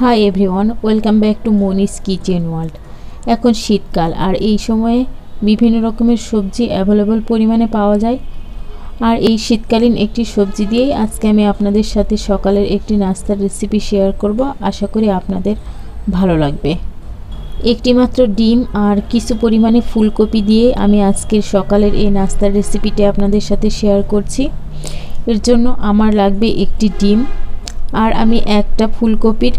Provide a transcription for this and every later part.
High everyone, welcome back to Moni's kitchen world. এখন শীতকাল আর এই সময়ে বিভিন্ন রকমের সবজি অ্যাভেলেবল পরিমাণে পাওয়া যায়। আর এই শীতকালীন একটি সবজি দিয়েই আজকে আমি আপনাদের সাথে সকালের একটি নাস্তার রেসিপি শেয়ার করব। আশা করি আপনাদের ভালো লাগবে। একটি মাত্র ডিম আর কিছু পরিমাণে ফুলকপি দিয়ে আমি আজকের সকালের এই নাস্তার রেসিপিটি আপনাদের সাথে শেয়ার করছি। এর জন্য আমার লাগবে একটি ডিম, আর আমি একটা ফুলকপির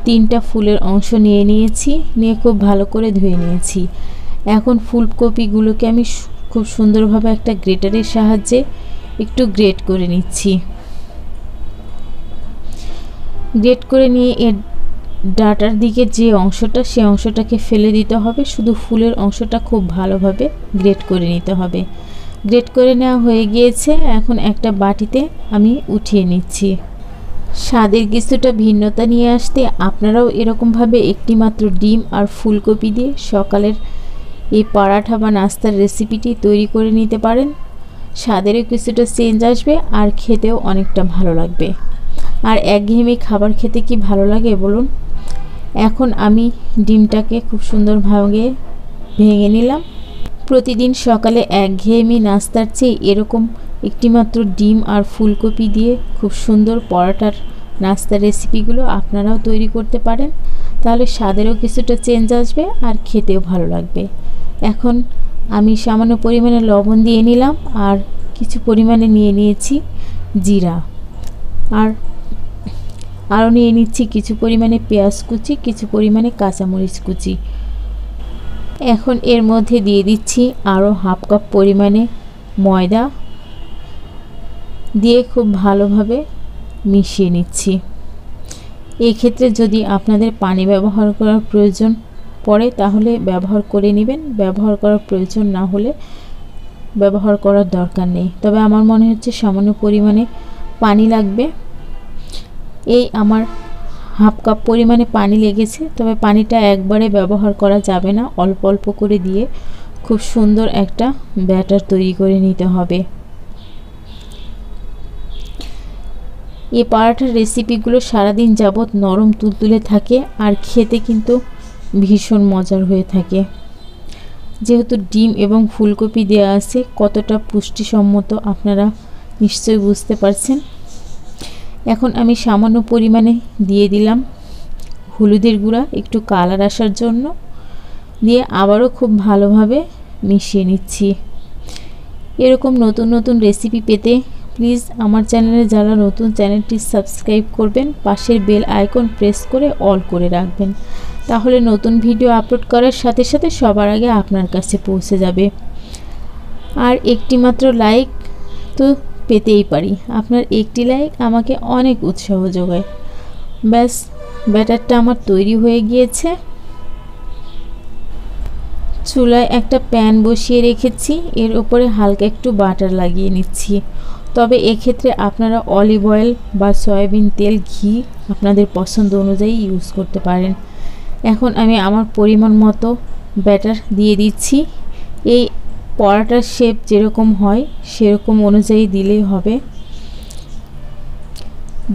3টা ফুলের অংশ নিয়েছি, নিয়ে খুব ভালো করে ধুয়ে নিয়েছি। এখন ফুলকপিগুলোকে আমি খুব সুন্দরভাবে একটা গ্রেটারের সাহায্যে একটু গ্রেট করে নিচ্ছি। গ্রেট করে নিয়ে এর ডাটার দিকে যে অংশটা, সেই অংশটাকে ফেলে দিতে হবে। শুধু ফুলের অংশটা খুব ভালোভাবে গ্রেট করে নিতে হবে। গ্রেট করে নেওয়া হয়ে গিয়েছে। এখন একটা বাটিতে আমি উঠিয়ে নিচ্ছি। স্বাদের কিছুটা ভিন্নতা নিয়ে আসতে আপনারাও এরকমভাবে একটি মাত্র ডিম আর ফুলকপি দিয়ে সকালের এই পরাঠা বা নাস্তার রেসিপিটি তৈরি করে নিতে পারেন। স্বাদেরও কিছুটা চেঞ্জ আসবে আর খেতেও অনেকটা ভালো লাগবে। আর একঘেয়েমি খাবার খেতে কি ভালো লাগে বলুন। এখন আমি ডিমটাকে খুব সুন্দরভাবে ভেঙে নিলাম। প্রতিদিন সকালে একঘেয়েমি নাস্তার চেয়ে এরকম একটি মাত্র ডিম আর ফুলকপি দিয়ে খুব সুন্দর পরাঠার নাস্তার রেসিপিগুলো আপনারাও তৈরি করতে পারেন। তাহলে স্বাদেরও কিছুটা চেঞ্জ আসবে আর খেতেও ভালো লাগবে। এখন আমি সামান্য পরিমাণে লবণ দিয়ে নিলাম আর কিছু পরিমাণে নিয়ে নিয়েছি জিরা, আর আরও নিয়ে নিচ্ছি কিছু পরিমাণে পেঁয়াজ কুচি, কিছু পরিমাণে কাঁচামরিচ কুচি। এখন এর মধ্যে দিয়ে দিচ্ছি আরও হাফ কাপ পরিমাণে ময়দা, দিয়ে খুব ভালোভাবে মিশিয়ে নিচ্ছি। এই ক্ষেত্রে যদি আপনাদের পানি ব্যবহার করার প্রয়োজন পড়ে তাহলে ব্যবহার করে নেবেন, ব্যবহার করার প্রয়োজন না হলে ব্যবহার করার দরকার নেই। তবে আমার মনে হচ্ছে সামান্য পরিমাণে পানি লাগবে। এই আমার হাফ কাপ পরিমাণে পানি লেগেছে। তবে পানিটা একবারে ব্যবহার করা যাবে না, অল্প অল্প করে দিয়ে খুব সুন্দর একটা ব্যাটার তৈরি করে নিতে হবে। এই পরাঠার রেসিপিগুলো সারাদিন যাবত নরম তুলতুলে থাকে আর খেতে কিন্তু ভীষণ মজার হয়ে থাকে। যেহেতু ডিম এবং ফুলকপি দেওয়া আছে, কতটা পুষ্টিসম্মত আপনারা নিশ্চয়ই বুঝতে পারছেন। এখন আমি সামান্য পরিমাণে দিয়ে দিলাম হলুদের গুঁড়া, একটু কালার আসার জন্য, দিয়ে আবারও খুব ভালোভাবে মিশিয়ে নিচ্ছি। এরকম নতুন নতুন রেসিপি পেতে প্লিজ আমার চ্যানেলে যারা নতুন, চ্যানেলটি সাবস্ক্রাইব করবেন, পাশের বেল আইকন প্রেস করে অল করে রাখবেন। তাহলে নতুন ভিডিও আপলোড করার সাথে সাথে সবার আগে আপনার কাছে পৌঁছে যাবে। আর একটি মাত্র লাইক তো পেতেই পারি, আপনার একটি লাইক আমাকে অনেক উৎসাহ যোগায়। ব্যাস, ব্যাটারটা আমার তৈরি হয়ে গিয়েছে। চুলায় একটা প্যান বসিয়ে রেখেছি, এর উপরে হালকা একটু বাটার লাগিয়ে নিচ্ছি। তবে এক্ষেত্রে আপনারা অলিভ অয়েল বা সয়াবিন তেল, ঘি আপনাদের পছন্দ অনুযায়ী ইউজ করতে পারেন। এখন আমি আমার পরিমাণ মতো ব্যাটার দিয়ে দিচ্ছি। এই পরাটার শেপ যেরকম হয় সেরকম অনুযায়ী দিলেই হবে।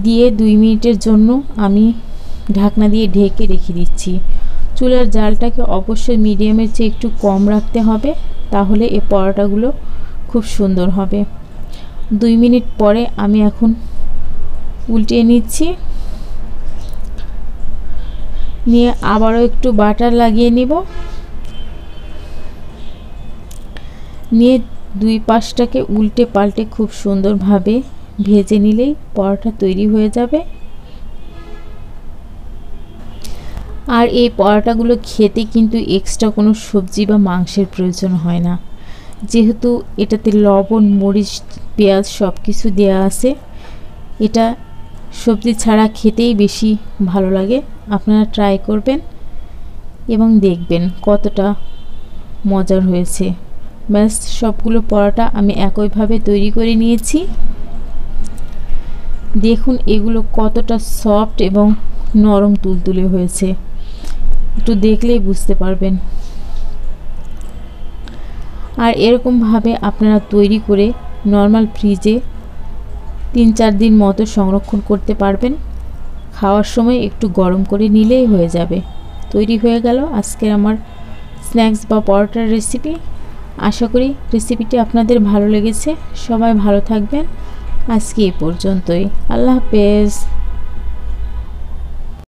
দিয়ে 2 মিনিটের জন্য আমি ঢাকনা দিয়ে ঢেকে রেখে দিচ্ছি। চুলার জালটাকে অবশ্যই মিডিয়ামের চেয়ে একটু কম রাখতে হবে, তাহলে এই পরোটাগুলো খুব সুন্দর হবে। 2 মিনিট পরে আমি এখন উল্টিয়ে নিচ্ছি, নিয়ে আবারও একটু বাটার লাগিয়ে নিব। নিয়ে 2 পাশটাকে উল্টে পাল্টে খুব সুন্দরভাবে ভেজে নিলেই পরোটা তৈরি হয়ে যাবে। আর এই পরোটাগুলো খেতে কিন্তু এক্সট্রা কোনো সবজি বা মাংসের প্রয়োজন হয় না, যেহেতু এটাতে লবণ, মরিচ, পেঁয়াজ সব কিছু দেওয়া আছে। এটা সবজি ছাড়া খেতেই বেশি ভালো লাগে। আপনারা ট্রাই করবেন এবং দেখবেন কতটা মজার হয়েছে। ব্যাস, সবগুলো পরোটা আমি একইভাবে তৈরি করে নিয়েছি। দেখুন এগুলো কতটা সফট এবং নরম তুলতুলে হয়েছে, একটু দেখলেই বুঝতে পারবেন। আর এরকমভাবে আপনারা তৈরি করে নর্মাল ফ্রিজে 3-4 দিন মতো সংরক্ষণ করতে পারবেন। খাওয়ার সময় একটু গরম করে নিলেই হয়ে যাবে। তৈরি হয়ে গেল আজকের আমার স্ন্যাক্স বা পরোটার রেসিপি। আশা করি রেসিপিটি আপনাদের ভালো লেগেছে। সবাই ভালো থাকবেন। আজকে এই পর্যন্তই। আল্লাহ হাফেজ।